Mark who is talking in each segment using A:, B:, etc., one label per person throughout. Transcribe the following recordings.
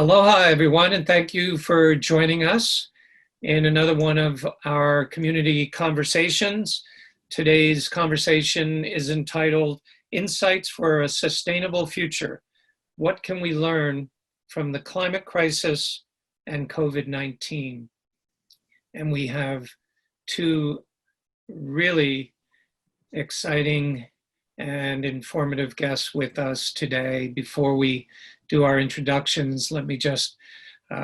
A: Aloha, everyone, and thank you for joining us in another one of our community conversations. Today's conversation is entitled Insights for a Sustainable Future. What can we learn from the climate crisis and COVID-19? And we have two really exciting and informative guests with us today. Before we do our introductions, let me just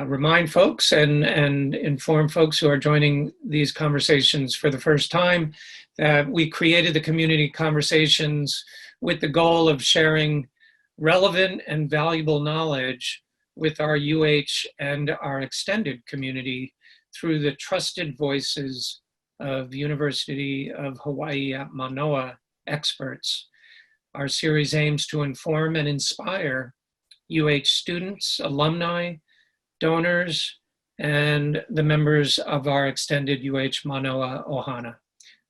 A: remind folks and inform folks who are joining these conversations for the first time that we created the community conversations with the goal of sharing relevant and valuable knowledge with our UH and our extended community through the trusted voices of University of Hawaii at Manoa experts. Our series aims to inform and inspire UH students, alumni, donors, and the members of our extended UH Manoa Ohana.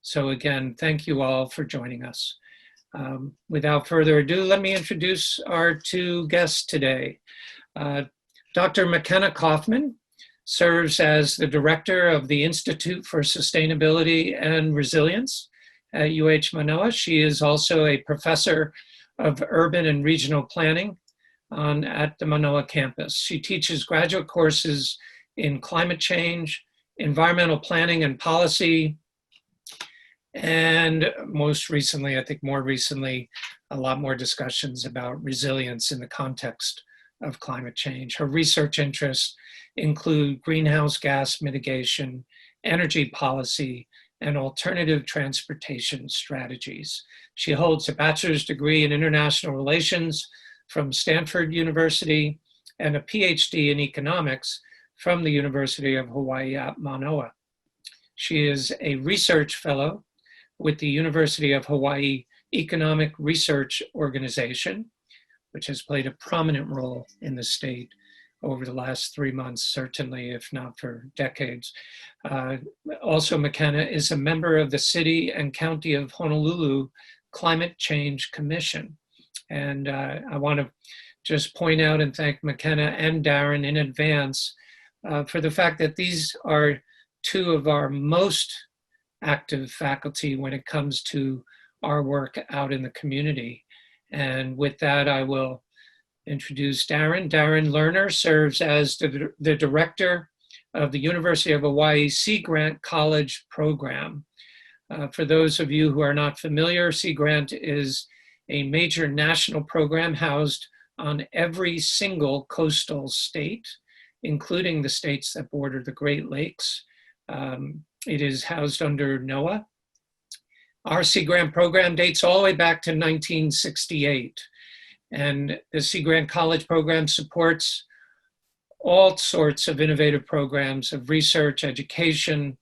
A: So again, thank you all for joining us. Without further ado, let me introduce our two guests today. Dr. McKenna Kaufman serves as the director of the Institute for Sustainability and Resilience at UH Manoa. She is also a professor of urban and regional planning at the Manoa campus. She teaches graduate courses in climate change, environmental planning and policy, and most recently, I think more recently, a lot more discussions about resilience in the context of climate change. Her research interests include greenhouse gas mitigation, energy policy, and alternative transportation strategies. She holds a bachelor's degree in international relations from Stanford University and a PhD in economics from the University of Hawaii at Manoa. She is a research fellow with the University of Hawaii Economic Research Organization, which has played a prominent role in the state over the last 3 months, certainly, if not for decades. Also, McKenna is a member of the City and County of Honolulu Climate Change Commission. And I want to just point out and thank McKenna and Darren in advance for the fact that these are two of our most active faculty when it comes to our work out in the community. And with that, I will introduce Darren. Darren Lerner serves as the director of the University of Hawaii Sea Grant College program. For those of you who are not familiar, Sea Grant is a major national program housed on every single coastal state, including the states that border the Great Lakes. It is housed under NOAA. Our Sea Grant program dates all the way back to 1968. And the Sea Grant College program supports all sorts of innovative programs of research, education,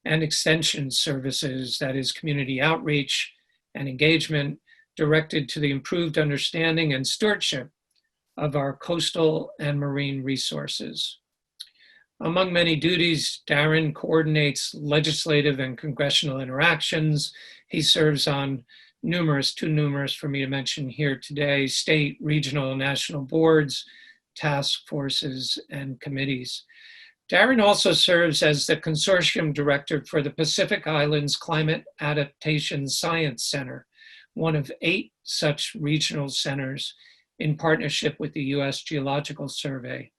A: and extension services, that is community outreach and engagement, directed to the improved understanding and stewardship of our coastal and marine resources. Among many duties, Darren coordinates legislative and congressional interactions. He serves on too numerous for me to mention here today, state, regional, national boards, task forces, and committees. Darren also serves as the consortium director for the Pacific Islands Climate Adaptation Science Center, one of 8 such regional centers in partnership with the U.S. Geological Survey.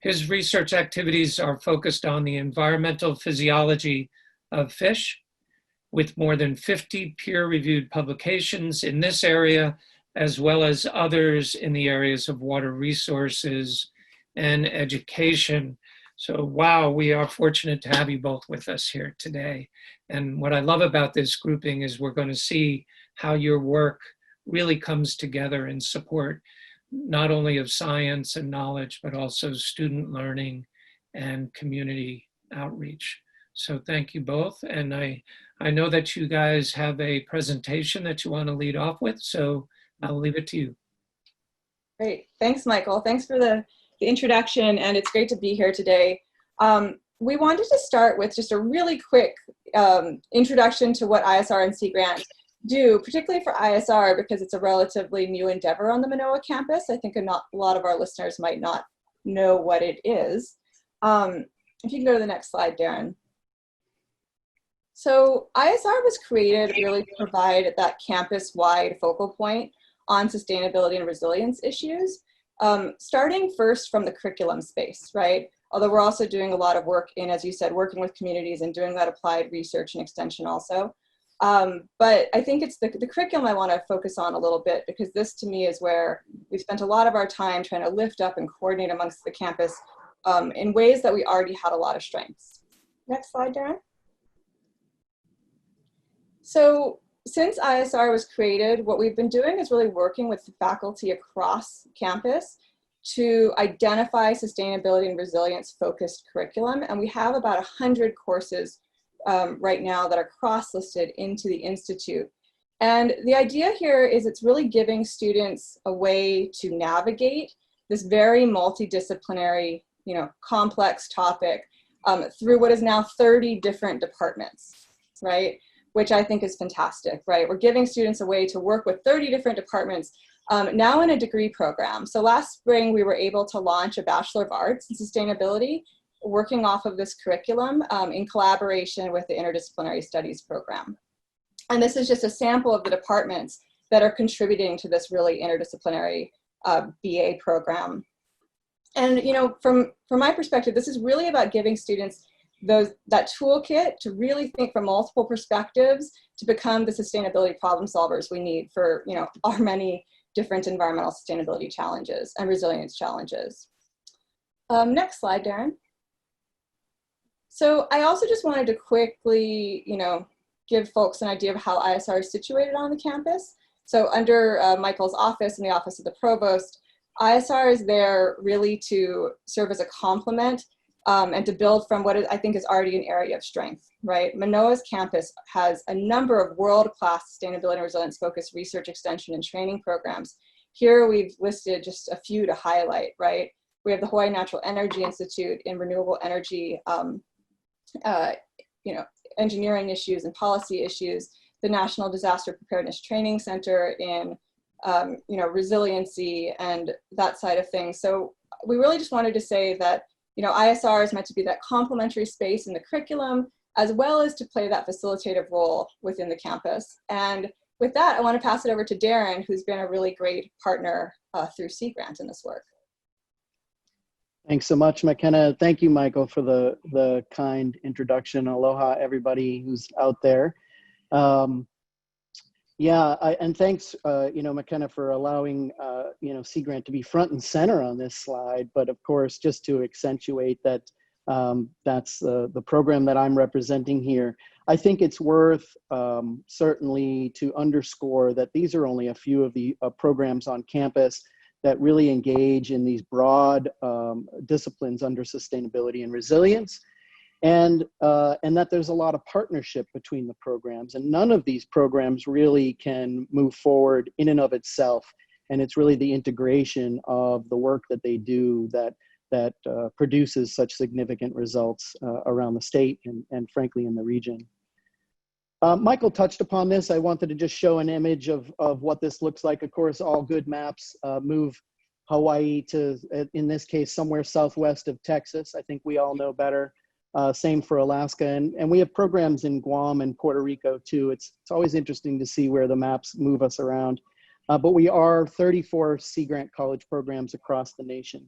A: His research activities are focused on the environmental physiology of fish, with more than 50 peer-reviewed publications in this area, as well as others in the areas of water resources and education. So wow, we are fortunate to have you both with us here today. And what I love about this grouping is we're going to see how your work really comes together in support not only of science and knowledge, but also student learning and community outreach. So thank you both. And I know that you guys have a presentation that you want to lead off with, so I'll leave it to you.
B: Great, thanks Michael. Thanks for the introduction, and it's great to be here today. We wanted to start with just a really quick introduction to what ISR and Sea Grant do, particularly for ISR, because it's a relatively new endeavor on the Manoa campus. I think a lot of our listeners might not know what it is. If you can go to the next slide, Darren. So ISR was created really to provide that campus-wide focal point on sustainability and resilience issues, starting first from the curriculum space, right? Although we're also doing a lot of work in, as you said, working with communities and doing that applied research and extension also. But I think it's the curriculum I want to focus on a little bit, because this to me is where we spent a lot of our time trying to lift up and coordinate amongst the campus in ways that we already had a lot of strengths. Next slide, Darren. So since ISR was created, what we've been doing is really working with the faculty across campus to identify sustainability and resilience focused curriculum. And we have about 100 courses right now that are cross-listed into the Institute. And the idea here is it's really giving students a way to navigate this very multidisciplinary, complex topic through what is now 30 different departments, right? Which I think is fantastic, right? We're giving students a way to work with 30 different departments now in a degree program. So last spring, we were able to launch a Bachelor of Arts in Sustainability, working off of this curriculum in collaboration with the Interdisciplinary Studies program. And this is just a sample of the departments that are contributing to this really interdisciplinary BA program. And from my perspective, this is really about giving students that toolkit to really think from multiple perspectives to become the sustainability problem solvers we need for our many different environmental sustainability challenges and resilience challenges. Next slide, Darren. So I also just wanted to quickly give folks an idea of how ISR is situated on the campus. So under Michael's office and the Office of the Provost, ISR is there really to serve as a complement and to build from what I think is already an area of strength, right? Manoa's campus has a number of world-class sustainability and resilience-focused research, extension, and training programs. Here we've listed just a few to highlight, right? We have the Hawaii Natural Energy Institute in renewable energy, engineering issues and policy issues, the National Disaster Preparedness Training Center in, resiliency and that side of things. So we really just wanted to say that ISR is meant to be that complementary space in the curriculum, as well as to play that facilitative role within the campus. And with that, I want to pass it over to Darren, who's been a really great partner through Sea Grant in this work.
C: Thanks so much, McKenna. Thank you, Michael, for the kind introduction. Aloha, everybody who's out there. And thanks, McKenna, for allowing, Sea Grant to be front and center on this slide. But of course, just to accentuate that, that's the program that I'm representing here. I think it's worth certainly to underscore that these are only a few of the programs on campus that really engage in these broad disciplines under sustainability and resilience. And that there's a lot of partnership between the programs, and none of these programs really can move forward in and of itself. And it's really the integration of the work that they do that produces such significant results around the state and frankly in the region. Michael touched upon this. I wanted to just show an image of what this looks like. Of course, all good maps move Hawaii to, in this case, somewhere southwest of Texas. I think we all know better. Same for Alaska, and we have programs in Guam and Puerto Rico too. It's always interesting to see where the maps move us around. But we are 34 Sea Grant College programs across the nation.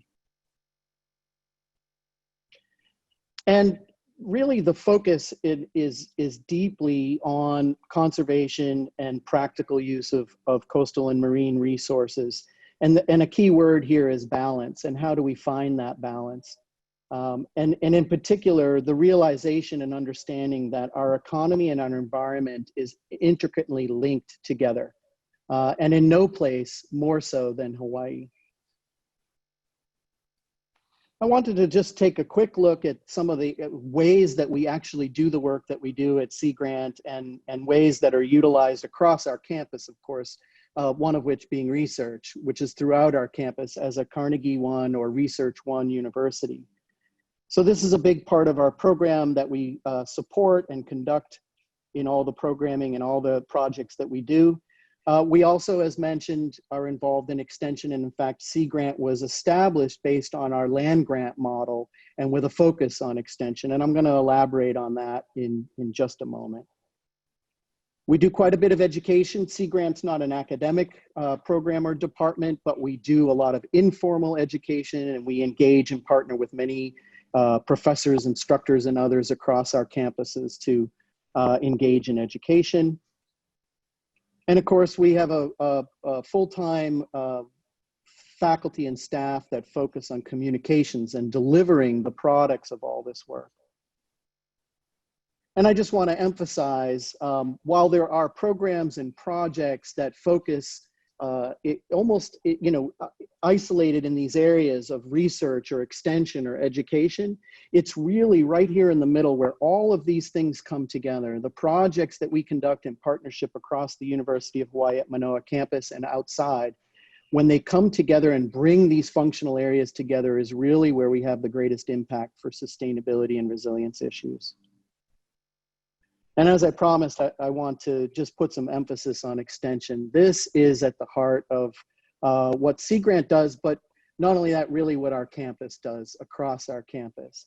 C: And really the focus is deeply on conservation and practical use of coastal and marine resources. And a key word here is balance, and how do we find that balance? And in particular, the realization and understanding that our economy and our environment is intricately linked together, and in no place more so than Hawaii. I wanted to just take a quick look at some of the ways that we actually do the work that we do at Sea Grant, and ways that are utilized across our campus, of course, one of which being research, which is throughout our campus as a Carnegie One or Research One university. So this is a big part of our program that we support and conduct in all the programming and all the projects that we do. We also, as mentioned, are involved in extension, and in fact, Sea Grant was established based on our land grant model and with a focus on extension, and I'm going to elaborate on that in just a moment. We do quite a bit of education. Sea Grant's not an academic program or department, but we do a lot of informal education, and we engage and partner with many professors, instructors, and others across our campuses to engage in education. And of course, we have a full-time faculty and staff that focus on communications and delivering the products of all this work. And I just want to emphasize, while there are programs and projects that focus isolated in these areas of research or extension or education, it's really right here in the middle where all of these things come together. The projects that we conduct in partnership across the University of Hawaii at Manoa campus and outside, when they come together and bring these functional areas together, is really where we have the greatest impact for sustainability and resilience issues. And as I promised, I want to just put some emphasis on extension. This is at the heart of what Sea Grant does, but not only that, really what our campus does across our campus.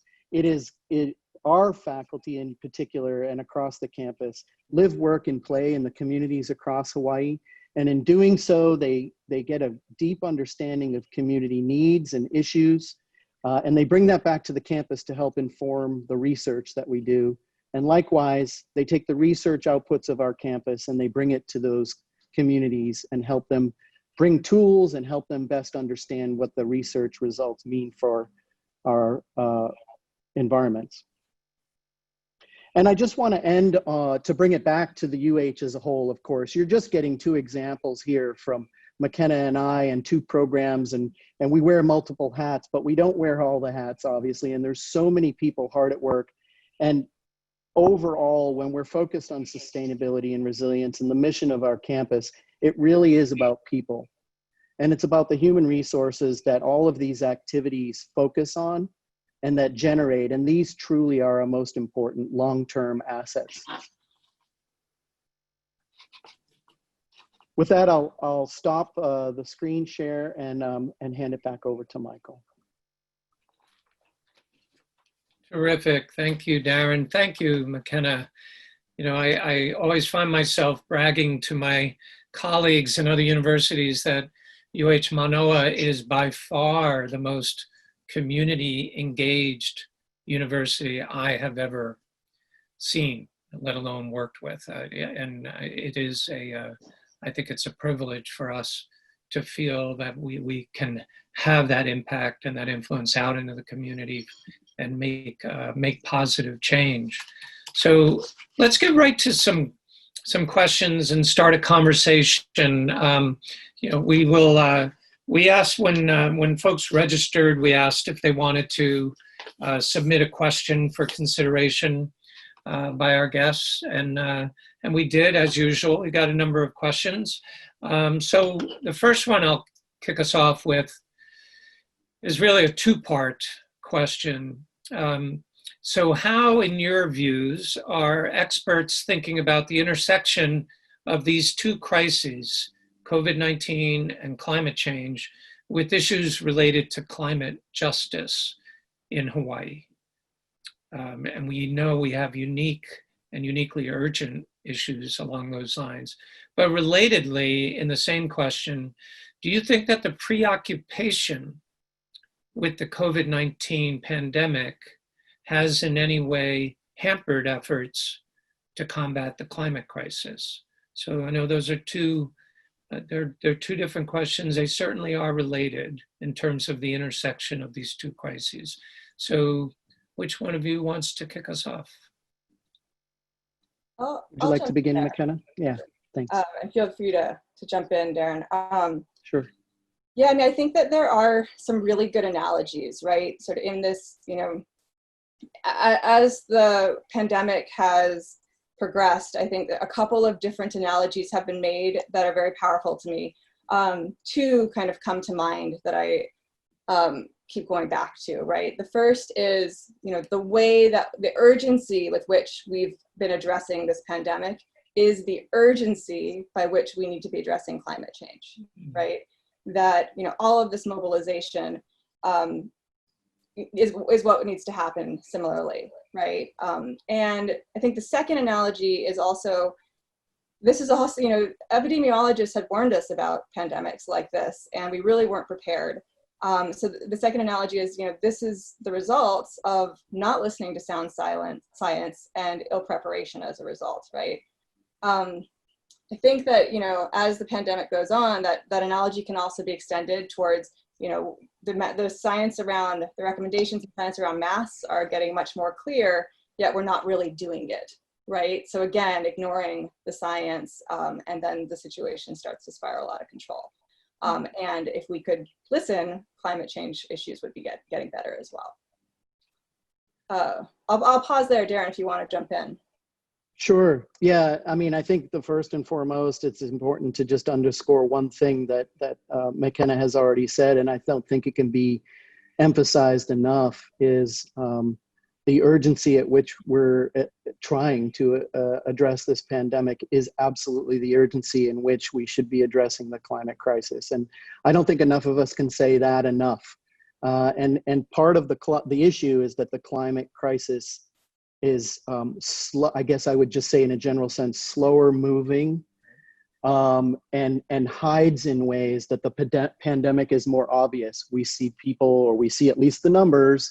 C: Our faculty in particular and across the campus live, work, and play in the communities across Hawaii. And in doing so, they get a deep understanding of community needs and issues. And they bring that back to the campus to help inform the research that we do. And likewise, they take the research outputs of our campus and they bring it to those communities and help them bring tools and help them best understand what the research results mean for our environments. And I just want to end to bring it back to the UH as a whole, of course. You're just getting two examples here from McKenna and I and two programs, and we wear multiple hats, but we don't wear all the hats, obviously, and there's so many people hard at work. And overall, when we're focused on sustainability and resilience and the mission of our campus, it really is about people. And it's about the human resources that all of these activities focus on and that generate, and these truly are our most important long-term assets. With that, I'll stop the screen share and hand it back over to Michael.
A: Terrific. Thank you, Darren. Thank you, McKenna. You know, I always find myself bragging to my colleagues in other universities that UH Manoa is by far the most community engaged university I have ever seen, let alone worked with. And it is I think it's a privilege for us to feel that we can have that impact and that influence out into the community and make positive change. So let's get right to some questions and start a conversation. You know, we asked when folks registered, we asked if they wanted to submit a question for consideration by our guests, and we did, as usual. We got a number of questions. So the first one I'll kick us off with is really a two-part question. So how, in your views, are experts thinking about the intersection of these two crises, COVID-19 and climate change, with issues related to climate justice in Hawaii? And we know we have unique and uniquely urgent issues along those lines. But relatedly, in the same question, do you think that the preoccupation with the COVID-19 pandemic has in any way hampered efforts to combat the climate crisis? So I know those are two different questions. They certainly are related in terms of the intersection of these two crises. So which one of you wants to kick us off?
C: Would you like to begin, McKenna? Yeah, thanks.
B: And feel free to jump in, Darren.
C: Sure.
B: Yeah, I mean, I think that there are some really good analogies, right? Sort of in this, you know, as the pandemic has progressed, I think that a couple of different analogies have been made that are very powerful to me. Two kind of come to mind that I keep going back to, right? The first is, you know, the way that the urgency with which we've been addressing this pandemic is the urgency by which we need to be addressing climate change, right? That, you know, all of this mobilization is what needs to happen similarly, right? And I think the second analogy is also, this is also, you know, epidemiologists had warned us about pandemics like this, and we really weren't prepared. So the second analogy is, you know, this is the results of not listening to sound science and ill preparation as a result, right? I think that, you know, as the pandemic goes on, that analogy can also be extended towards, you know, the science around, the recommendations of science around masks are getting much more clear, yet we're not really doing it, right? So again, ignoring the science, and then the situation starts to spiral out of control. And if we could listen, climate change issues would be getting better as well. I'll pause there, Darren, if you want to jump in.
C: Sure. Yeah. I mean, I think the first and foremost, it's important to just underscore one thing that McKenna has already said, and I don't think it can be emphasized enough, is the urgency at which we're trying to address this pandemic is absolutely the urgency in which we should be addressing the climate crisis. And I don't think enough of us can say that enough. And part of the issue is that the climate crisis is, I guess I would just say in a general sense, slower moving, and hides in ways that the pandemic is more obvious. We see people, or we see at least the numbers,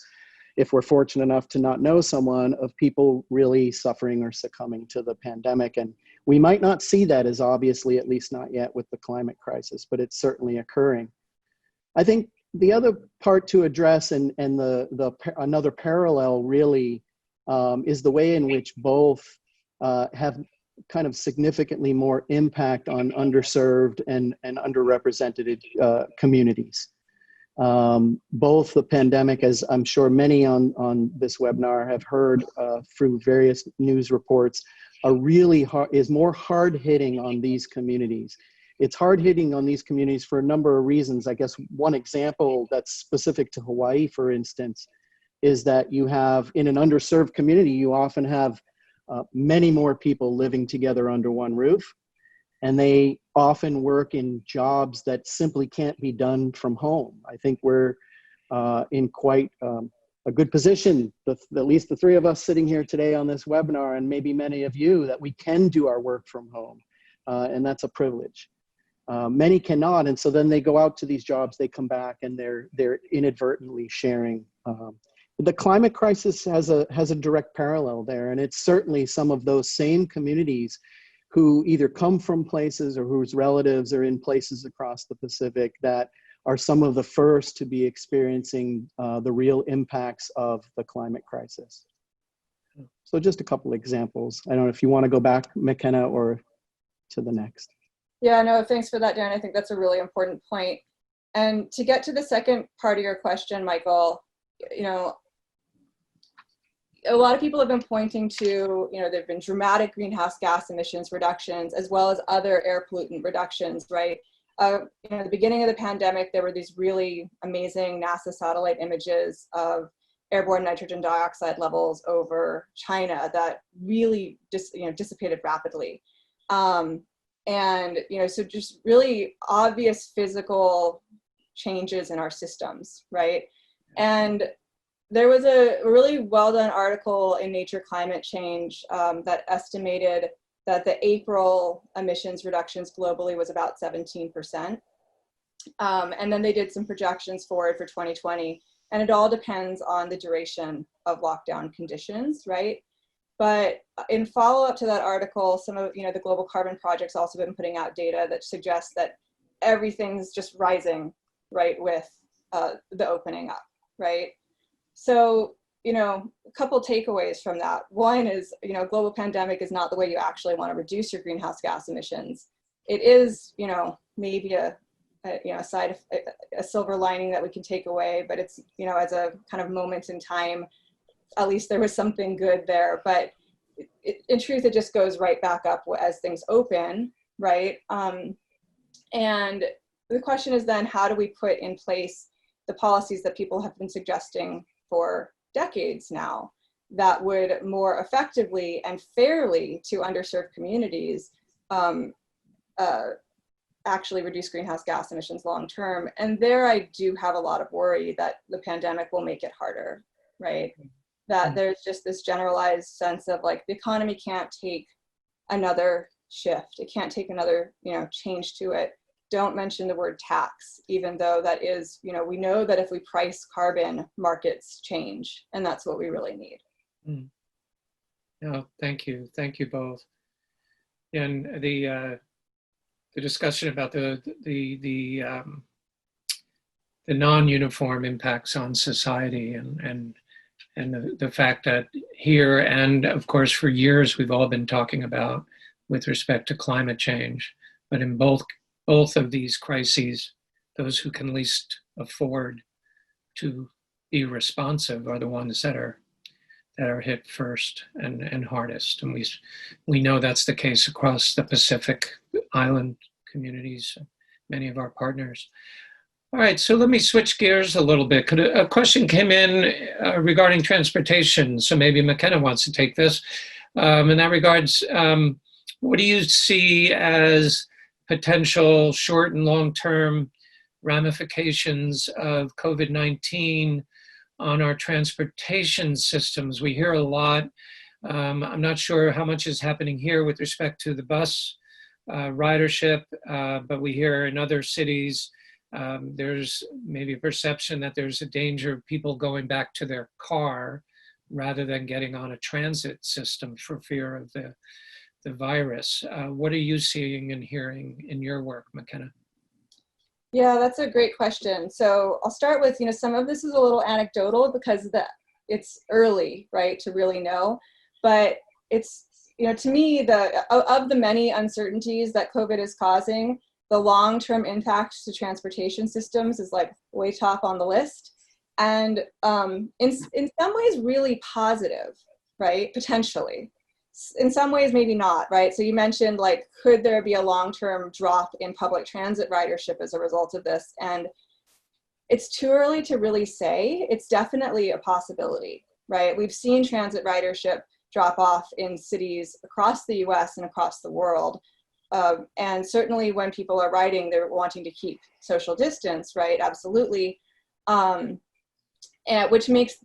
C: if we're fortunate enough to not know someone, of people really suffering or succumbing to the pandemic. And we might not see that as obviously, at least not yet, with the climate crisis, but it's certainly occurring. I think the other part to address, and another parallel really, is the way in which both have kind of significantly more impact on underserved and underrepresented communities. Both the pandemic, as I'm sure many on this webinar have heard through various news reports, is more hard hitting on these communities. It's hard hitting on these communities for a number of reasons. I guess one example that's specific to Hawaii, for instance, is that you have, in an underserved community, you often have many more people living together under one roof, and they often work in jobs that simply can't be done from home. I think we're in quite a good position, at least the three of us sitting here today on this webinar, and maybe many of you, that we can do our work from home, and that's a privilege. Many cannot, and so then they go out to these jobs, they come back, and they're inadvertently sharing. The climate crisis has a direct parallel there, and it's certainly some of those same communities who either come from places or whose relatives are in places across the Pacific that are some of the first to be experiencing the real impacts of the climate crisis. So just a couple examples. I don't know if you want to go back, McKenna, or to the next.
B: Yeah, no, thanks for that, Darren. I think that's a really important point. And to get to the second part of your question, Michael, you know, a lot of people have been pointing to, you know, there've been dramatic greenhouse gas emissions reductions as well as other air pollutant reductions, right? You know, at the beginning of the pandemic, there were these really amazing NASA satellite images of airborne nitrogen dioxide levels over China that really dissipated rapidly. And, you know, so just really obvious physical changes in our systems, right? And there was a really well done article in Nature Climate Change that estimated that the April emissions reductions globally was about 17%. And then they did some projections forward for 2020, and it all depends on the duration of lockdown conditions, right? But in follow-up to that article, some of the Global Carbon Project's also been putting out data that suggests that everything's just rising, right, with the opening up, right? So, you know, a couple takeaways from that. One is, you know, global pandemic is not the way you actually want to reduce your greenhouse gas emissions. It is, you know, maybe a silver lining that we can take away, but it's, you know, as a kind of moment in time, at least there was something good there. But in truth, it just goes right back up as things open, right? And the question is then, how do we put in place the policies that people have been suggesting for decades now? that would more effectively and fairly to underserved communities actually reduce greenhouse gas emissions long term. And there I do have a lot of worry that the pandemic will make it harder, right? That there's just this generalized sense of like the economy can't take another shift. It can't take another, change to it. Don't mention the word tax, even though that is, we know that if we price carbon, markets change, and that's what we really need.
A: No, thank you. Thank you both. And the discussion about the non-uniform impacts on society and the fact that here, and of course for years we've all been talking about with respect to climate change, but in both of these crises, those who can least afford to be responsive are the ones that are hit first and hardest. And we know that's the case across the Pacific Island communities, many of our partners. All right, so let me switch gears a little bit. A question came in regarding transportation, so maybe McKenna wants to take this. In that regards, what do you see as potential short and long-term ramifications of COVID-19 on our transportation systems? We hear a lot. I'm not sure how much is happening here with respect to the bus ridership, but we hear in other cities there's maybe a perception that there's a danger of people going back to their car rather than getting on a transit system for fear of the virus. What are you seeing and hearing in your work, McKenna?
B: Yeah, that's a great question. So I'll start with, some of this is a little anecdotal because it's early, right, to really know. But it's, to me, of the many uncertainties that COVID is causing, the long-term impact to transportation systems is like way top on the list. And in some ways really positive, right, potentially. In some ways, maybe not, right? So you mentioned, like, could there be a long-term drop in public transit ridership as a result of this? And it's too early to really say. It's definitely a possibility, right? We've seen transit ridership drop off in cities across the US and across the world. And certainly when people are riding, they're wanting to keep social distance, right? Absolutely. And which undermines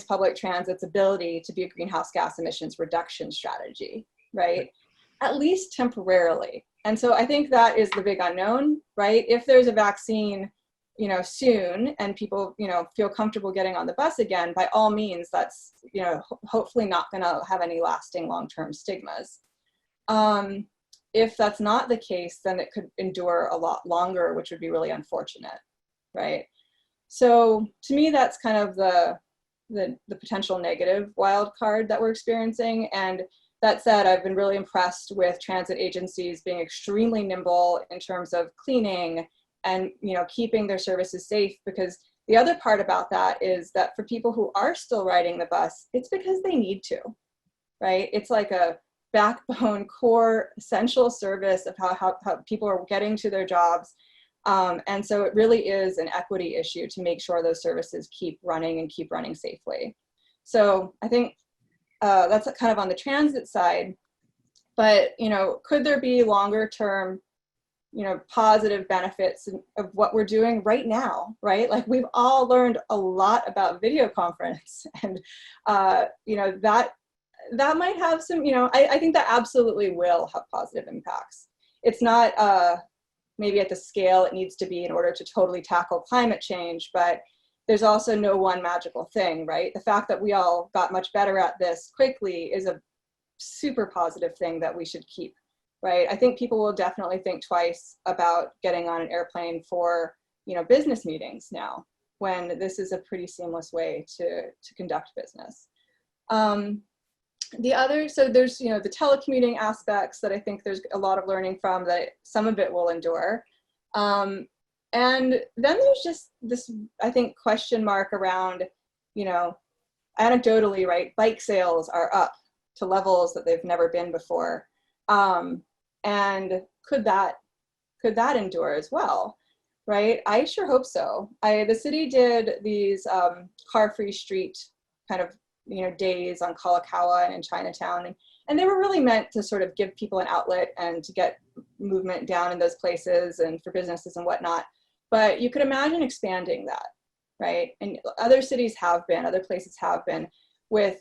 B: public transit's ability to be a greenhouse gas emissions reduction strategy, right? At least temporarily. And so I think that is the big unknown, right? If there's a vaccine, soon, and people, feel comfortable getting on the bus again, by all means, that's, hopefully not going to have any lasting long-term stigmas. If that's not the case, then it could endure a lot longer, which would be really unfortunate, right? So to me, that's kind of the potential negative wild card that we're experiencing. And that said, I've been really impressed with transit agencies being extremely nimble in terms of cleaning and keeping their services safe, because the other part about that is that for people who are still riding the bus, it's because they need to, right? It's like a backbone, core, essential service of how people are getting to their jobs. And so it really is an equity issue to make sure those services keep running and keep running safely. So I think that's kind of on the transit side, but, could there be longer term, positive benefits of what we're doing right now, right? Like we've all learned a lot about video conference and, that might have some, I think that absolutely will have positive impacts. It's not maybe at the scale it needs to be in order to totally tackle climate change, but there's also no one magical thing, right? The fact that we all got much better at this quickly is a super positive thing that we should keep, right? I think people will definitely think twice about getting on an airplane for, business meetings now, when this is a pretty seamless way to conduct business. So there's, the telecommuting aspects that I think there's a lot of learning from, that some of it will endure. And then there's just this, I think, question mark around, anecdotally, right, bike sales are up to levels that they've never been before. And could that endure as well, right? I sure hope so. The city did these car-free street kind of, days on Kalakaua and in Chinatown. And they were really meant to sort of give people an outlet and to get movement down in those places and for businesses and whatnot. But you could imagine expanding that, right? And other cities have been, other places have been with,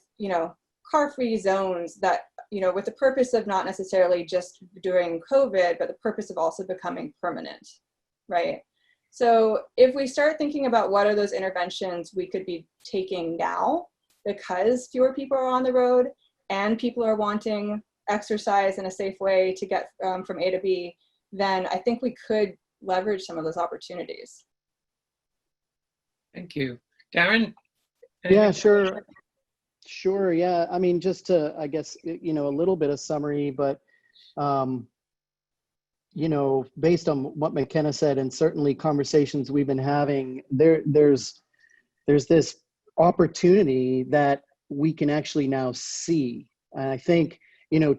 B: car-free zones that, with the purpose of not necessarily just during COVID, but the purpose of also becoming permanent, right? So if we start thinking about what are those interventions we could be taking now, because fewer people are on the road and people are wanting exercise in a safe way to get from A to B, then I think we could leverage some of those opportunities.
A: Thank you. Darren?
C: Yeah, sure. Sure. Yeah. I mean, just to, I guess, a little bit of summary, but, based on what McKenna said, and certainly conversations we've been having, there's this opportunity that we can actually now see. And I think,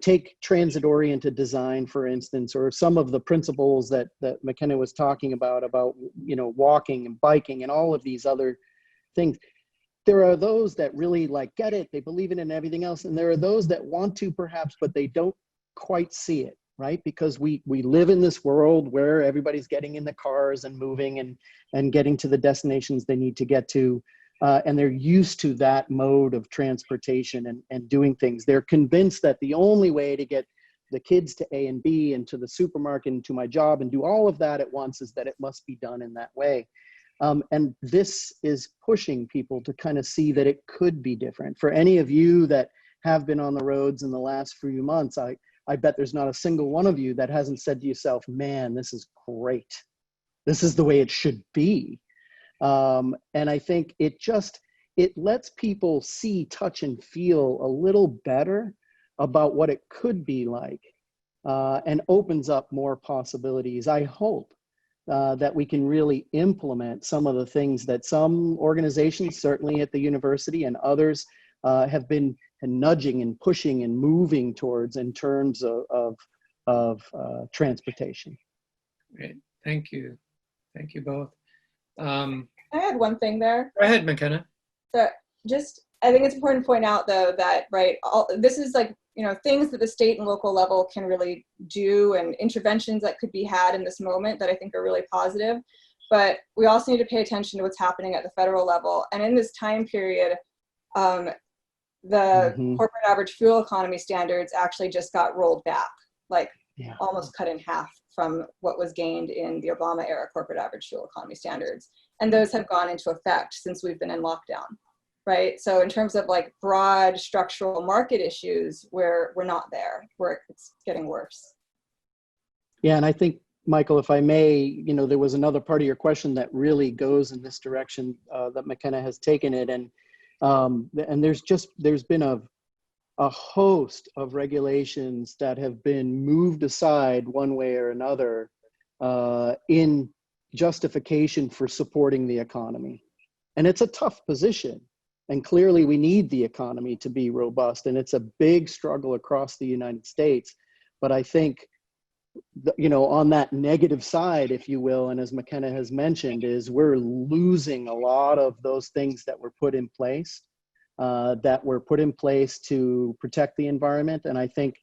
C: take transit-oriented design, for instance, or some of the principles that McKenna was talking about, walking and biking and all of these other things. There are those that really get it, they believe in it and everything else. And there are those that want to perhaps, but they don't quite see it, right? Because we live in this world where everybody's getting in the cars and moving and getting to the destinations they need to get to. And they're used to that mode of transportation and doing things. They're convinced that the only way to get the kids to A and B and to the supermarket and to my job and do all of that at once is that it must be done in that way. And this is pushing people to kind of see that it could be different. For any of you that have been on the roads in the last few months, I bet there's not a single one of you that hasn't said to yourself, man, this is great. This is the way it should be. And I think it lets people see, touch, and feel a little better about what it could be like, and opens up more possibilities. I hope that we can really implement some of the things that some organizations, certainly at the university and others, have been nudging and pushing and moving towards in terms of transportation.
A: Great. Thank you. Thank you both.
B: I had one thing there.
A: Go ahead, McKenna.
B: So I think it's important to point out though that, right, this is things that the state and local level can really do and interventions that could be had in this moment that I think are really positive. But we also need to pay attention to what's happening at the federal level. And in this time period, the corporate average fuel economy standards actually just got rolled back, almost cut in half from what was gained in the Obama era corporate average fuel economy standards. And those have gone into effect since we've been in lockdown. Right. So in terms of broad structural market issues, we're not there, where it's getting worse.
C: Yeah. And I think, Michael, if I may, there was another part of your question that really goes in this direction that McKenna has taken it. And there's been a host of regulations that have been moved aside one way or another in justification for supporting the economy. And it's a tough position. And clearly we need the economy to be robust. And it's a big struggle across the United States. But I think, on that negative side, if you will, and as McKenna has mentioned, is we're losing a lot of those things that were put in place, to protect the environment. And I think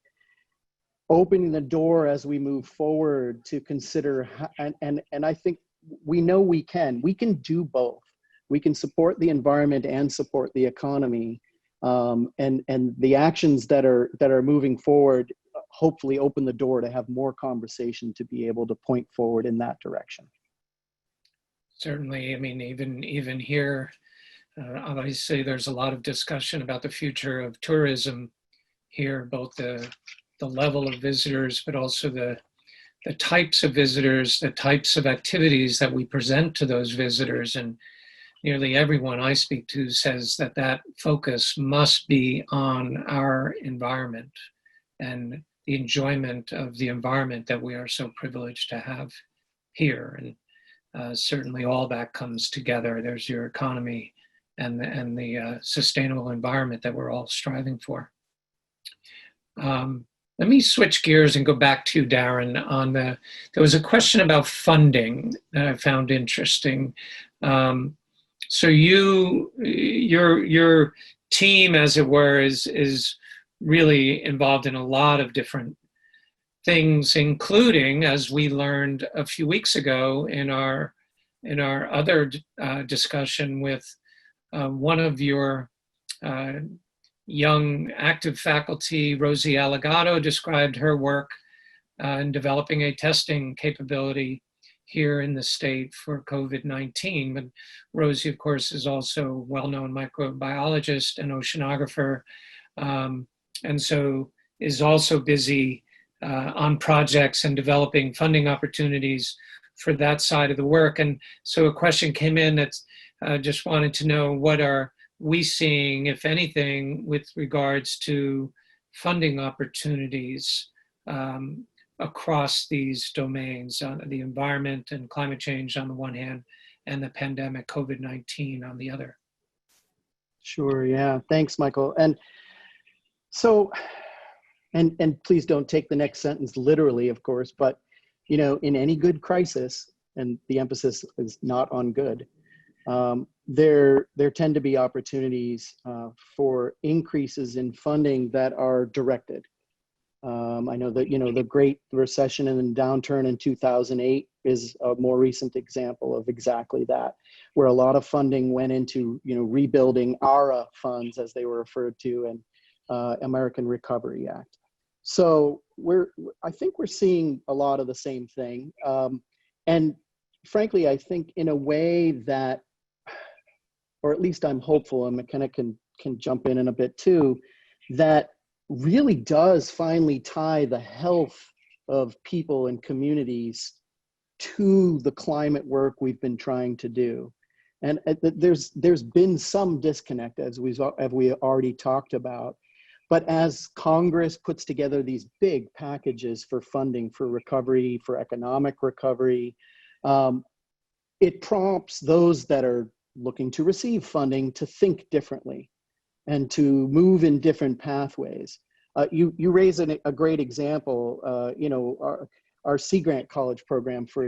C: opening the door as we move forward to consider, and I think we know we can do both. We can support the environment and support the economy, and the actions that are moving forward hopefully open the door to have more conversation to be able to point forward in that direction.
A: Certainly, I mean, even here, obviously, there's a lot of discussion about the future of tourism here, both the level of visitors, but also the types of visitors, the types of activities that we present to those visitors. And nearly everyone I speak to says that focus must be on our environment and the enjoyment of the environment that we are so privileged to have here. And certainly all that comes together. There's your economy and the sustainable environment that we're all striving for. Let me switch gears and go back to Darren there was a question about funding that I found interesting. So your team, as it were, is really involved in a lot of different things, including, as we learned a few weeks ago in our other discussion with one of your uh, young active faculty, Rosie Allegado, described her work in developing a testing capability here in the state for COVID-19. But Rosie, of course, is also a well-known microbiologist and oceanographer, and so is also busy on projects and developing funding opportunities for that side of the work. And so a question came in that just wanted to know, what are we seeing, if anything, with regards to funding opportunities across these domains, the environment and climate change on the one hand, and the pandemic, COVID-19 on the other?
C: Sure, yeah. Thanks, Michael. And so, and please don't take the next sentence literally, of course, but you know, in any good crisis, and the emphasis is not on good, there tend to be opportunities for increases in funding that are directed. I know that, you know, the Great Recession and downturn in 2008 is a more recent example of exactly that, where a lot of funding went into, you know, rebuilding ARA funds, as they were referred to, and American Recovery Act. So I think we're seeing a lot of the same thing. And frankly, I think in a way that, or at least I'm hopeful, and McKenna can jump in a bit too, that really does finally tie the health of people and communities to the climate work we've been trying to do. And there's been some disconnect, as we already talked about. But as Congress puts together these big packages for funding for recovery, for economic recovery, it prompts those that are looking to receive funding to think differently and to move in different pathways. You raise a great example. You know, our Sea Grant College program, for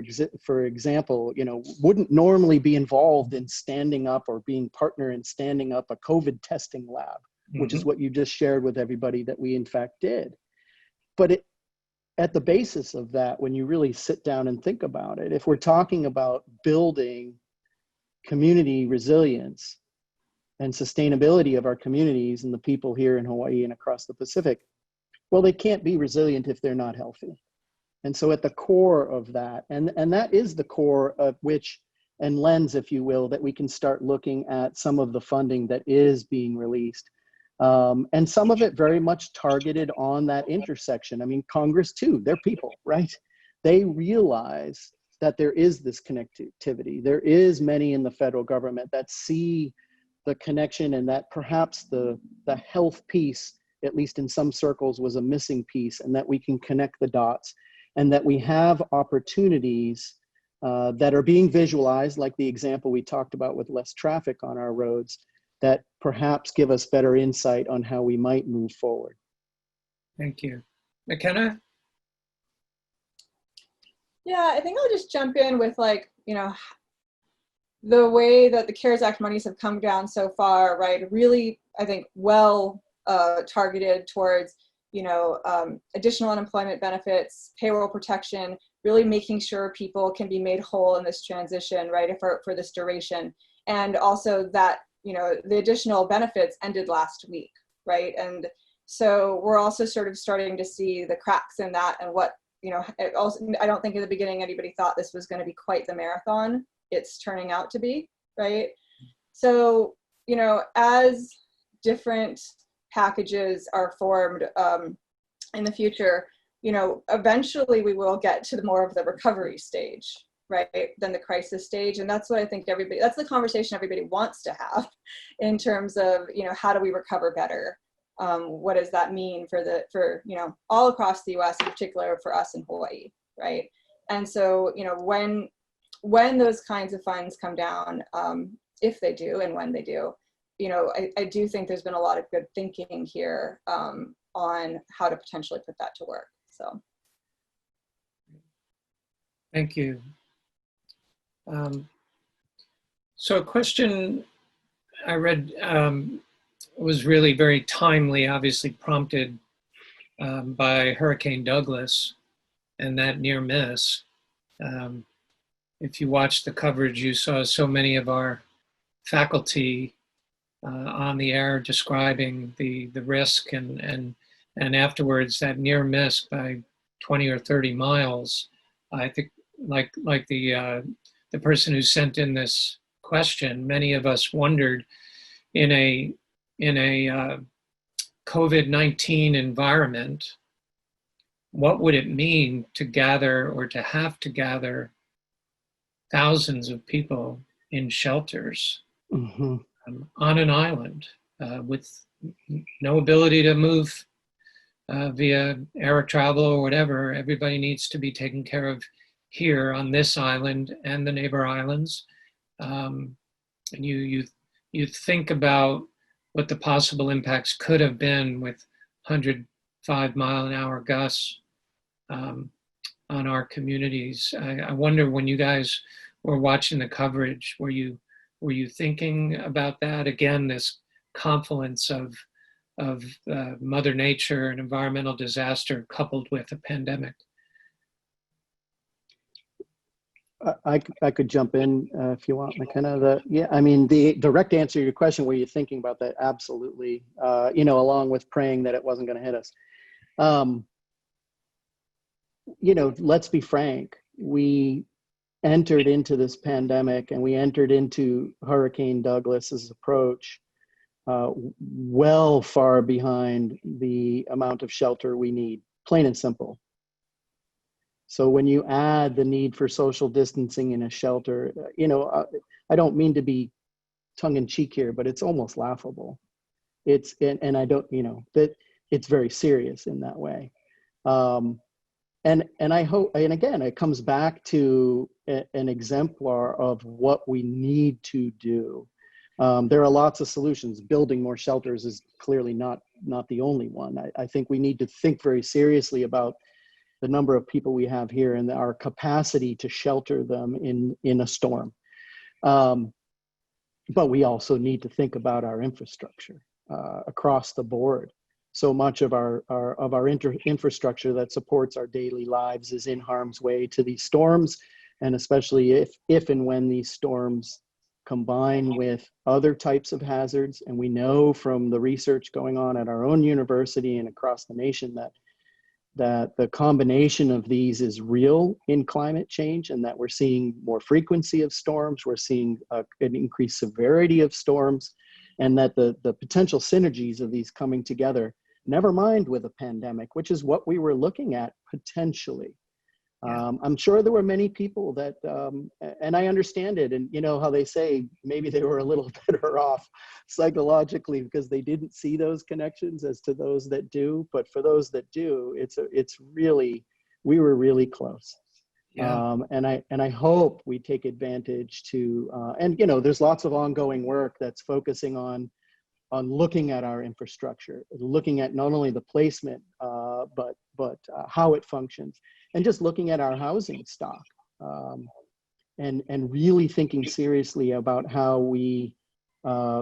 C: example, you know, wouldn't normally be involved in standing up or being partner in standing up a COVID testing lab, which is what you just shared with everybody that we in fact did. But at the basis of that, when you really sit down and think about it, if we're talking about building community resilience and sustainability of our communities and the people here in Hawaii and across the Pacific, well, they can't be resilient if they're not healthy. And so at the core of that, and that is the core of which, and lens, if you will, that we can start looking at some of the funding that is being released. And some of it very much targeted on that intersection. I mean, Congress too, they're people, right? They realize that there is this connectivity. There is many in the federal government that see the connection, and that perhaps the health piece, at least in some circles, was a missing piece, and that we can connect the dots, and that we have opportunities that are being visualized, like the example we talked about with less traffic on our roads, that perhaps give us better insight on how we might move forward.
A: Thank you. McKenna?
B: Yeah, I think I'll just jump in with, like, you know, the way that the CARES Act monies have come down so far, right? Really, I think, well targeted towards, you know, additional unemployment benefits, payroll protection, really making sure people can be made whole in this transition, right, for this duration. And also that, you know, the additional benefits ended last week, right? And so we're also sort of starting to see the cracks in that, and what, you know, it also, I don't think in the beginning anybody thought this was going to be quite the marathon it's turning out to be, right? So, you know, as different packages are formed in the future, you know, eventually we will get to more of the recovery stage, right, than the crisis stage. And that's what I think that's the conversation everybody wants to have in terms of, you know, how do we recover better? What does that mean for, you know, all across the US, in particular for us in Hawaii, right? And so, you know, when those kinds of funds come down, if they do and when they do, you know, I do think there's been a lot of good thinking here on how to potentially put that to work. So.
A: Thank you. So a question I read was really very timely, obviously prompted by Hurricane Douglas and that near miss. Um, if you watched the coverage, you saw so many of our faculty on the air describing the risk and afterwards that near miss by 20 or 30 miles. I think like the person who sent in this question, many of us wondered in a COVID-19 environment, what would it mean to gather or to have to gather thousands of people in shelters
C: Mm-hmm.
A: On an island with no ability to move via air travel or whatever. Everybody needs to be taken care of here on this island and the neighbor islands. And you think about what the possible impacts could have been with 105-mile-an-hour gusts on our communities. I wonder, when you guys were watching the coverage, were you thinking about that? Again, this confluence of Mother Nature and environmental disaster coupled with a pandemic.
C: I could jump in if you want, McKenna. Yeah, I mean, the direct answer to your question, were you thinking about that? Absolutely. Along with praying that it wasn't going to hit us. Let's be frank. We entered into this pandemic and we entered into Hurricane Douglas's approach well far behind the amount of shelter we need, plain and simple. So when you add the need for social distancing in a shelter, I don't mean to be tongue in cheek here, but it's almost laughable. And I don't, that it's very serious in that way. And I hope, and again, it comes back to an exemplar of what we need to do. There are lots of solutions. Building more shelters is clearly not the only one. I think we need to think very seriously about the number of people we have here and our capacity to shelter them in a storm. But we also need to think about our infrastructure across the board. So much of our infrastructure that supports our daily lives is in harm's way to these storms, and especially if and when these storms combine with other types of hazards. And we know from the research going on at our own university and across the nation that the combination of these is real in climate change, and that we're seeing more frequency of storms, we're seeing an increased severity of storms, and that the potential synergies of these coming together, never mind with a pandemic, which is what we were looking at potentially. I'm sure there were many people that, and I understand it, and you know how they say maybe they were a little better off psychologically because they didn't see those connections as to those that do. But for those that do, it's really, we were really close.
A: Yeah.
C: And I hope we take advantage to, and there's lots of ongoing work that's focusing on looking at our infrastructure, looking at not only the placement, but how it functions, and just looking at our housing stock, and really thinking seriously about how we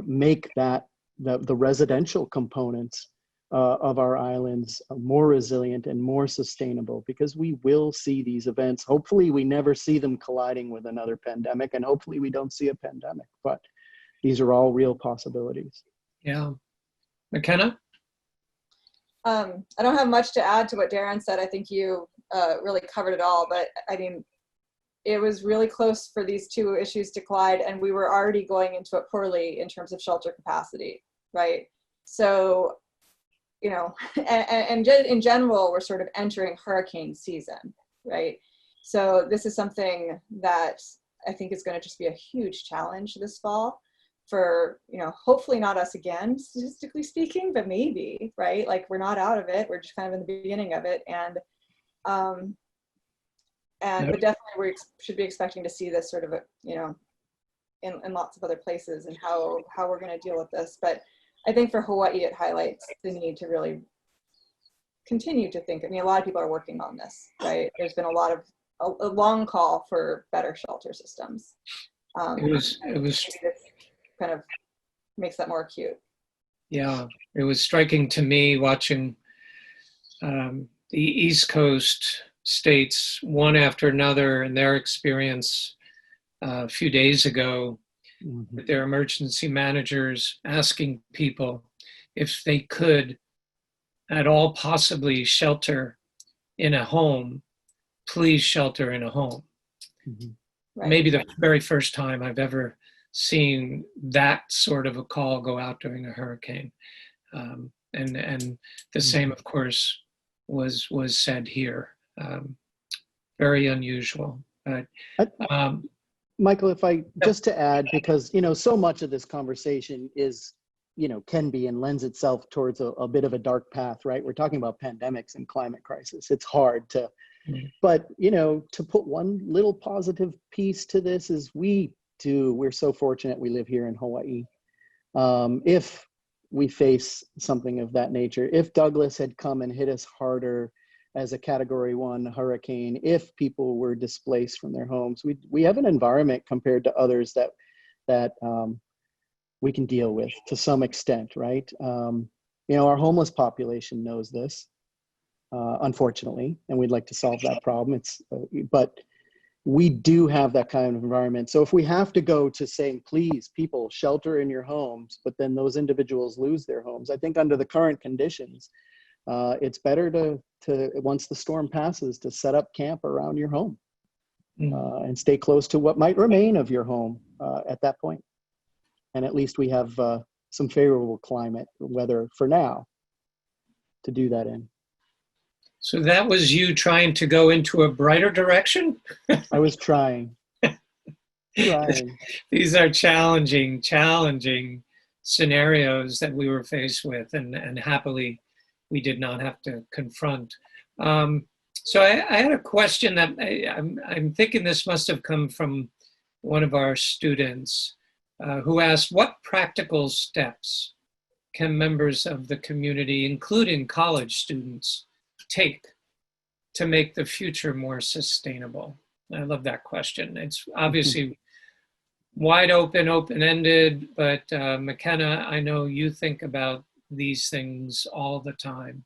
C: make that the residential components of our islands more resilient and more sustainable, because we will see these events. Hopefully we never see them colliding with another pandemic, and hopefully we don't see a pandemic, but these are all real possibilities.
A: Yeah. McKenna?
B: I don't have much to add to what Darren said. I think you really covered it all, but I mean, it was really close for these two issues to collide, and we were already going into it poorly in terms of shelter capacity, right? So, and in general, we're sort of entering hurricane season, right? So this is something that I think is going to just be a huge challenge this fall for, hopefully not us again, statistically speaking, but maybe, right? Like, we're not out of it. We're just kind of in the beginning of it. But definitely we should be expecting to see this sort of, in lots of other places, and how we're going to deal with this. But I think for Hawaii, it highlights the need to really continue to think. I mean, a lot of people are working on this, right? There's been a long call for better shelter systems.
A: It was,
B: maybe this kind of makes that more acute.
A: yeah, it was striking to me watching the East Coast states, one after another, and their experience a few days ago with their emergency managers asking people if they could at all possibly shelter in a home, please shelter in a home.
B: Right.
A: Maybe the very first time I've ever seen that sort of a call go out during a hurricane. And the same, of course, was said here. Very unusual. But
C: Michael, if I just to add, because so much of this conversation is can be and lends itself towards a bit of a dark path, right? We're talking about pandemics and climate crisis. It's hard to, but to put one little positive piece to this is we're so fortunate we live here in Hawaii. If we face something of that nature, if Douglas had come and hit us harder as a Category 1 hurricane, if people were displaced from their homes, we have an environment compared to others that we can deal with to some extent, right? Our homeless population knows this, unfortunately, and we'd like to solve that problem. But we do have that kind of environment. So if we have to go to saying, please, people, shelter in your homes, but then those individuals lose their homes, I think under the current conditions, it's better to once the storm passes, to set up camp around your home and stay close to what might remain of your home at that point. And at least we have some favorable climate weather for now to do that in.
A: so that was you trying to go into a brighter direction?
C: I was trying.
A: These are challenging scenarios that we were faced with, and happily we did not have to confront. So I had a question that I'm thinking this must have come from one of our students who asked, what practical steps can members of the community, including college students, take to make the future more sustainable? I love that question. It's obviously wide open, open-ended, but McKenna, I know you think about these things all the time.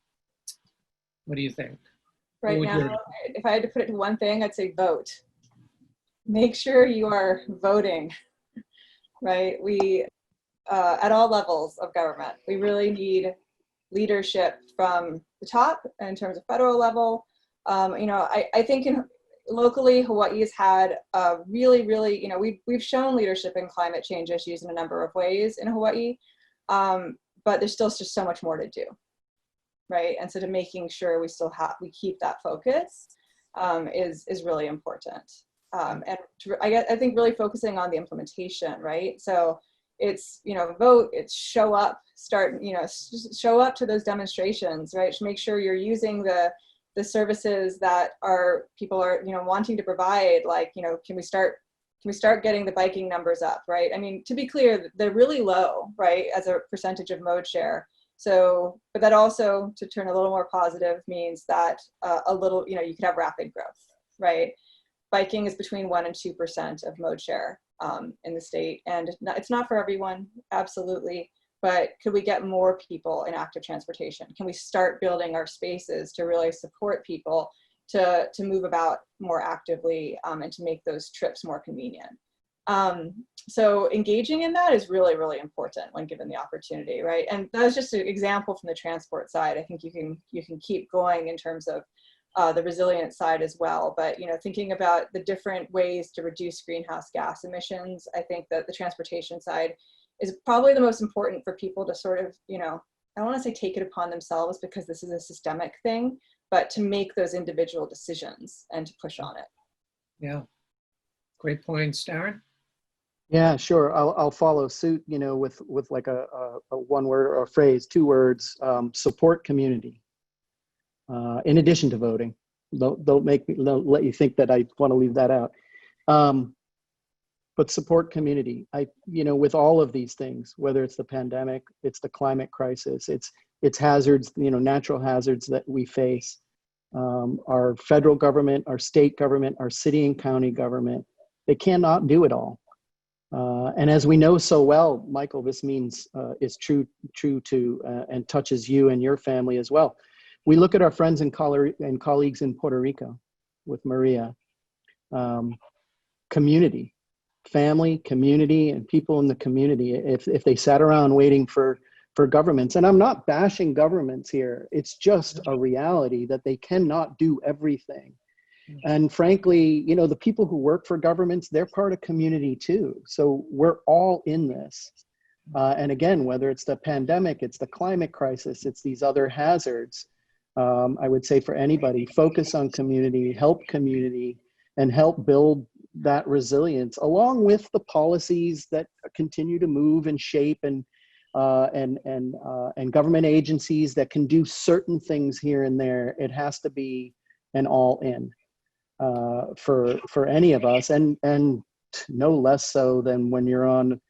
A: What do you think?
B: Right now, if I had to put it to one thing, I'd say vote. Make sure you are voting, right? We, at all levels of government, we really need leadership from the top in terms of federal level. I think locally, Hawaii has had a really, we've shown leadership in climate change issues in a number of ways in Hawaii, but there's still just so much more to do, right? And so to making sure we keep that focus is really important. I think really focusing on the implementation, right? So it's, vote, it's show up, show up to those demonstrations, right? Make sure you're using the services that people are wanting to provide, like, can we start getting the biking numbers up, right? I mean, to be clear, they're really low, right, as a percentage of mode share. So, but that also, to turn a little more positive, means that a little, you could have rapid growth, right? Biking is between 1% and 2% of mode share in the state, and it's not for everyone, absolutely. But could we get more people in active transportation? Can we start building our spaces to really support people to move about more actively and to make those trips more convenient? So engaging in that is really, really important when given the opportunity, right? And that was just an example from the transport side. I think you can keep going in terms of the resilience side as well. But thinking about the different ways to reduce greenhouse gas emissions, I think that the transportation side is probably the most important for people to sort of, I don't want to say take it upon themselves, because this is a systemic thing, but to make those individual decisions and to push on it. Yeah.
A: Great points, Darren.
C: Yeah, sure. I'll follow suit, with like a one word or a phrase, 2 words, support community. In addition to voting, don't let you think that I want to leave that out. But support community. With all of these things, whether it's the pandemic, it's the climate crisis, it's hazards, natural hazards that we face, our federal government, our state government, our city and county government, they cannot do it all. And as we know so well, Michael, this means is true to and touches you and your family as well. We look at our friends and colleagues in Puerto Rico with Maria. Community, family, community, and people in the community. If they sat around waiting for governments, and I'm not bashing governments here, it's just a reality that they cannot do everything. And frankly, you know, the people who work for governments, they're part of community too. So we're all in this. And again, whether it's the pandemic, it's the climate crisis, it's these other hazards, I would say for anybody, focus on community, help community, and help build that resilience, along with the policies that continue to move and shape, and government agencies that can do certain things here and there. It has to be an all in. For any of us, and no less so than when you're on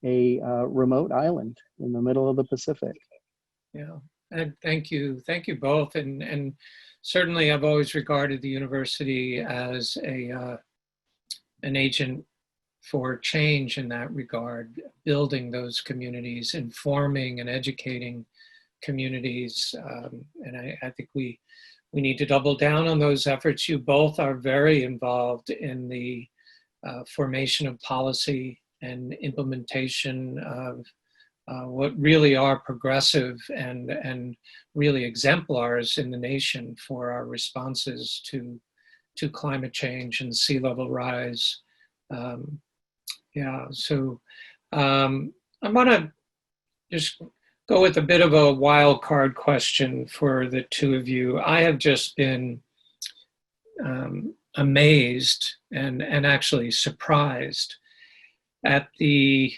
C: a remote island in the middle of the Pacific.
A: Yeah, and thank you both, and certainly I've always regarded the university as an agent for change in that regard, building those communities, informing and educating communities, and I think we need to double down on those efforts. You both are very involved in the formation of policy and implementation of what really are progressive and really exemplars in the nation for our responses to climate change and sea level rise. So I'm gonna just go with a bit of a wild card question for the two of you. I have just been amazed and actually surprised at the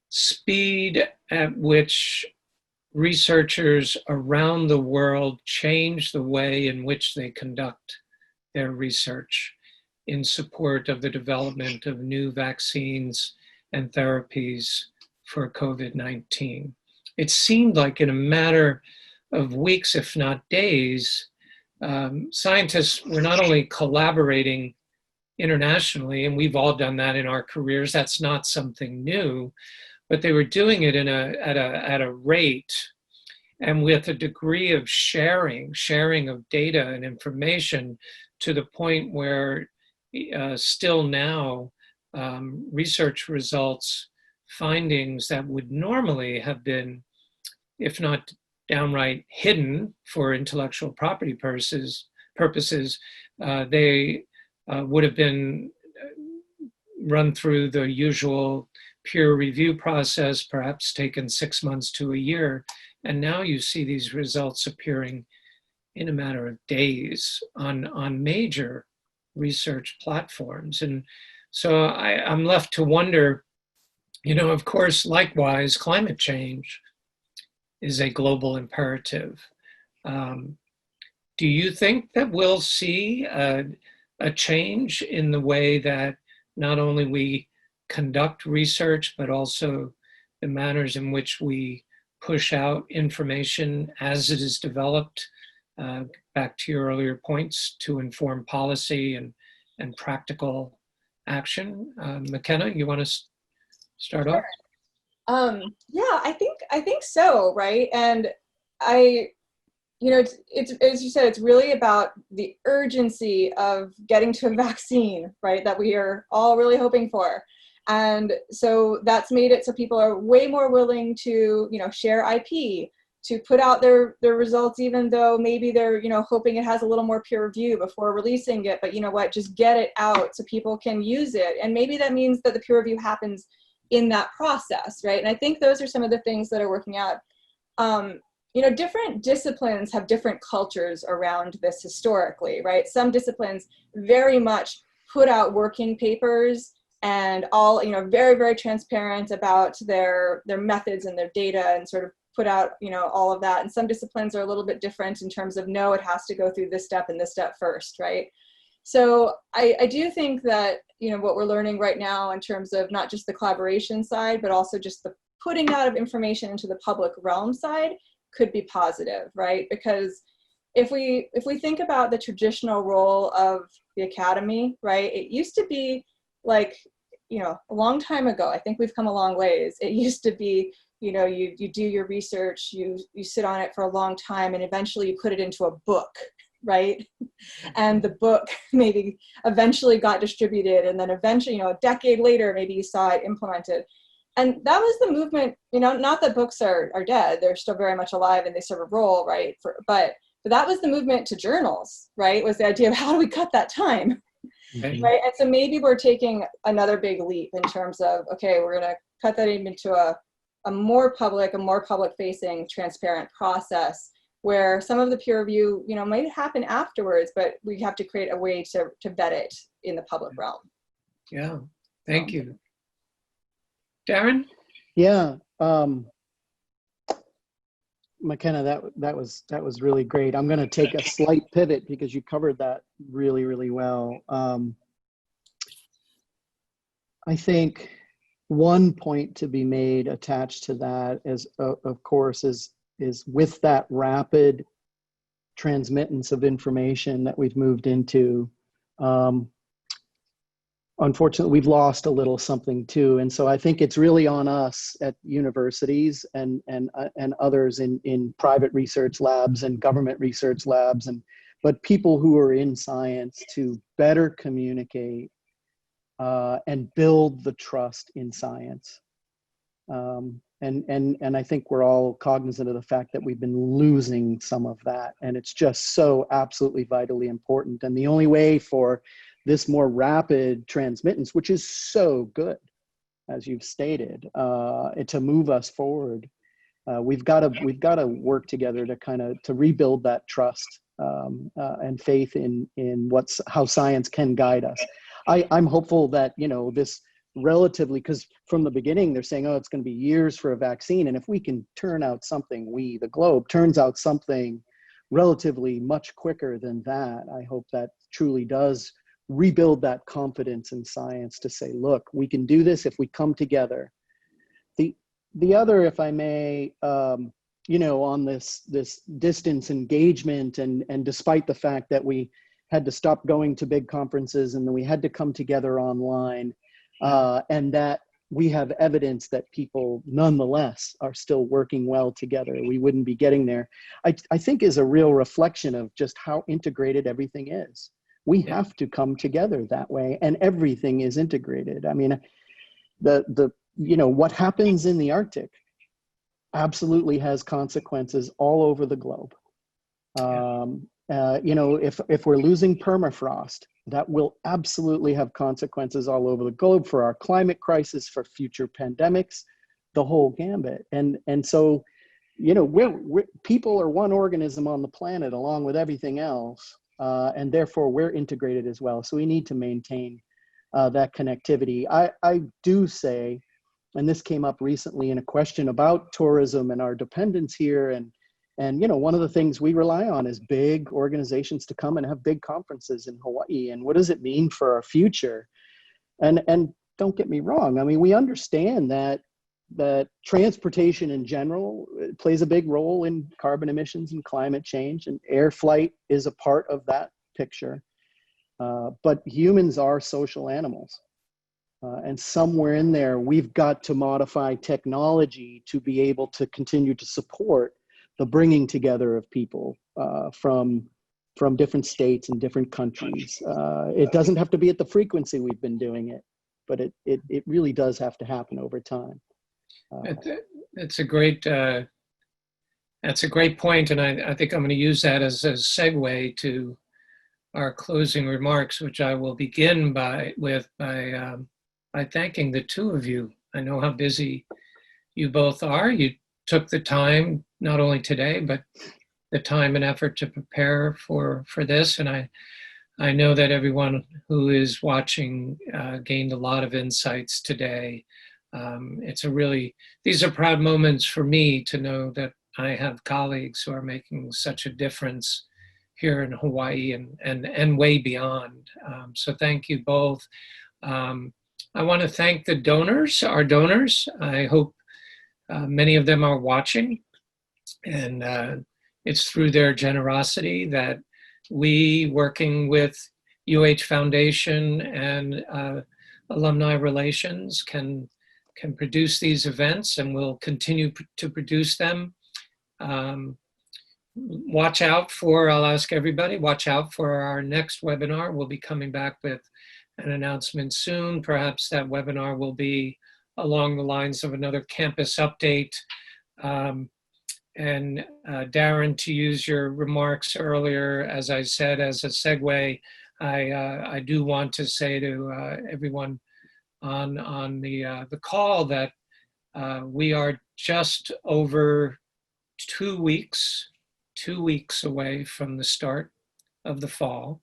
A: speed at which researchers around the world change the way in which they conduct their research in support of the development of new vaccines and therapies for COVID-19. It seemed like in a matter of weeks, if not days, scientists were not only collaborating internationally, and we've all done that in our careers, that's not something new, but they were doing it at a rate and with a degree of sharing of data and information to the point where still now research results, findings that would normally have been, if not downright hidden for intellectual property purposes, they would have been run through the usual peer review process, perhaps taken 6 months to a year. And now you see these results appearing in a matter of days on major research platforms. And so I'm left to wonder, you know, of course, likewise, climate change is a global imperative. Do you think that we'll see a change in the way that not only we conduct research, but also the manners in which we push out information as it is developed, back to your earlier points, to inform policy and practical action? McKenna, you want to start off?
B: Yeah, I think so, right? And you know, it's as you said, it's really about the urgency of getting to a vaccine, right? That we are all really hoping for. And so that's made it so people are way more willing to, you know, share IP, to put out their results, even though maybe they're, you know, hoping it has a little more peer review before releasing it. But you know what, just get it out so people can use it. And maybe that means that the peer review happens in that process, right? And I think those are some of the things that are working out. You know, different disciplines have different cultures around this historically, right? Some disciplines very much put out working papers and all, you know, very, very transparent about their methods and their data, and sort of put out, you know, all of that. And some disciplines are a little bit different in terms of, no, it has to go through this step and this step first, right? So I do think that, you know, what we're learning right now in terms of not just the collaboration side, but also just the putting out of information into the public realm side could be positive, right? Because if we think about the traditional role of the academy, right, it used to be like a long time ago. I think we've come a long ways. It used to be, you do your research, you sit on it for a long time, and eventually you put it into a book, right? And the book maybe eventually got distributed, and then eventually, a decade later, maybe you saw it implemented. And that was the movement, not that books are dead, they're still very much alive and they serve a role, right? But that was the movement to journals, right? Was the idea of how do we cut that time, right? And so maybe we're taking another big leap in terms of, okay, we're going to cut that into a more public facing, transparent process where some of the peer review, might happen afterwards, but we have to create a way to vet it in the public realm.
A: Yeah, thank you. Darren?
C: Yeah, McKenna, that was really great. I'm going to take a slight pivot because you covered that really, really well. I think one point to be made attached to that is, of course, is with that rapid transmittance of information that we've moved into. Unfortunately, we've lost a little something too. And so I think it's really on us at universities and others in private research labs and government research labs, but people who are in science to better communicate and build the trust in science. And I think we're all cognizant of the fact that we've been losing some of that. And it's just so absolutely vitally important. And the only way for this more rapid transmittance, which is so good, as you've stated, to move us forward, we've got to work together to rebuild that trust and faith in how science can guide us. I'm hopeful that this relatively, because from the beginning they're saying, oh, it's going to be years for a vaccine, and if we can turn out something, the globe turns out something relatively much quicker than that, I hope that truly does rebuild that confidence in science to say, look, we can do this if we come together. The other, if I may, on this distance engagement, and despite the fact that we had to stop going to big conferences and then we had to come together online, and that we have evidence that people nonetheless are still working well together, we wouldn't be getting there, I think is a real reflection of just how integrated everything is. We have to come together that way, and everything is integrated. I mean, what happens in the Arctic absolutely has consequences all over the globe. If we're losing permafrost, that will absolutely have consequences all over the globe for our climate crisis, for future pandemics, the whole gambit. And so, we're people are one organism on the planet along with everything else. And therefore we're integrated as well. So we need to maintain that connectivity. I do say, and this came up recently in a question about tourism and our dependence here, and one of the things we rely on is big organizations to come and have big conferences in Hawaii. And what does it mean for our future? And don't get me wrong, I mean, we understand that transportation in general plays a big role in carbon emissions and climate change, and air flight is a part of that picture. But humans are social animals. And somewhere in there, we've got to modify technology to be able to continue to support the bringing together of people from different states and different countries. It doesn't have to be at the frequency we've been doing it, but it really does have to happen over time.
A: That's a great point, and I think I'm going to use that as a segue to our closing remarks, which I will begin by thanking the two of you. I know how busy you both are. You took the time, not only today, but the time and effort to prepare for this, and I know that everyone who is watching gained a lot of insights today. These are proud moments for me to know that I have colleagues who are making such a difference here in Hawaii and way beyond. So thank you both. I want to thank the donors, our donors. I hope many of them are watching, and it's through their generosity that we, working with UH Foundation and Alumni Relations can produce these events, and will continue to produce them. Watch out for, I'll ask everybody, watch out for our next webinar. We'll be coming back with an announcement soon. Perhaps that webinar will be along the lines of another campus update. And Darren, to use your remarks earlier, as I said, as a segue, I do want to say to everyone on the call that we are just over 2 weeks away from the start of the fall.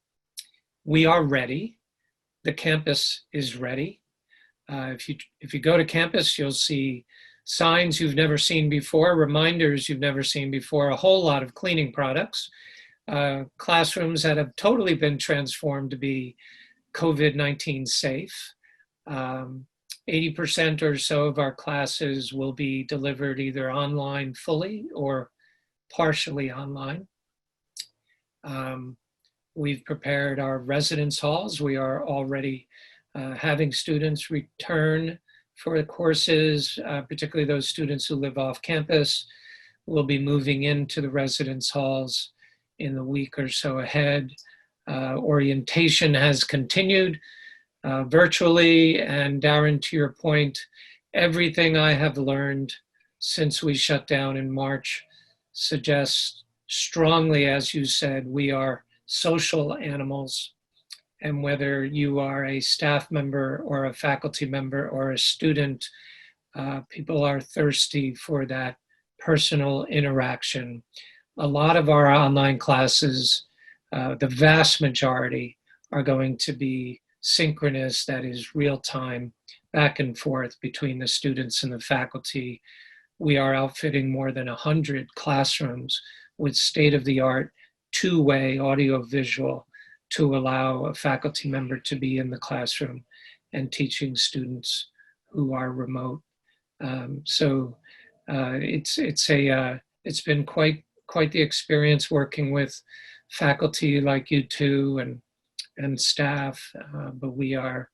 A: We are ready. The campus is ready. If you go to campus, you'll see signs you've never seen before, reminders you've never seen before, a whole lot of cleaning products, classrooms that have totally been transformed to be COVID-19 safe. 80% or so of our classes will be delivered either online fully or partially online. We've prepared our residence halls. We are already having students return for the courses, particularly those students who live off campus. Will be moving into the residence halls in the week or so ahead. Orientation has continued virtually, and Darren, to your point, everything I have learned since we shut down in March suggests strongly, as you said, we are social animals. And whether you are a staff member or a faculty member or a student, people are thirsty for that personal interaction. A lot of our online classes, the vast majority, are going to be synchronous, that is real time, back and forth between the students and the faculty. We are outfitting more than 100 classrooms with state-of-the-art two-way audio-visual to allow a faculty member to be in the classroom and teaching students who are remote. It's been quite the experience working with faculty like you two and staff, but we are,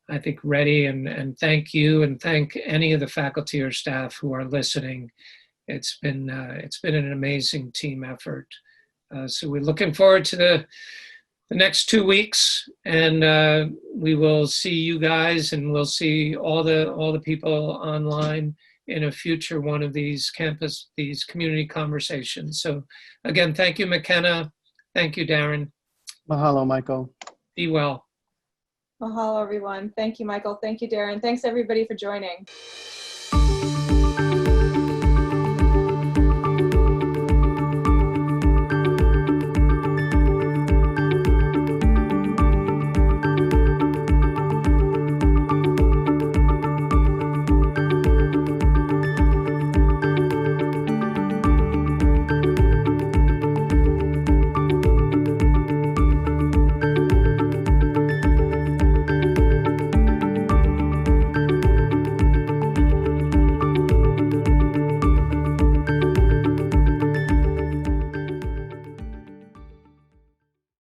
A: I think, ready, and thank you, and thank any of the faculty or staff who are listening. It's been an amazing team effort. So we're looking forward to the next 2 weeks, and we will see you guys, and we'll see all the people online in a future one of these community conversations. So again, thank you, McKenna. Thank you, Darren.
C: Mahalo, Michael.
A: Be well.
B: Mahalo, everyone. Thank you, Michael. Thank you, Darren. Thanks, everybody, for joining.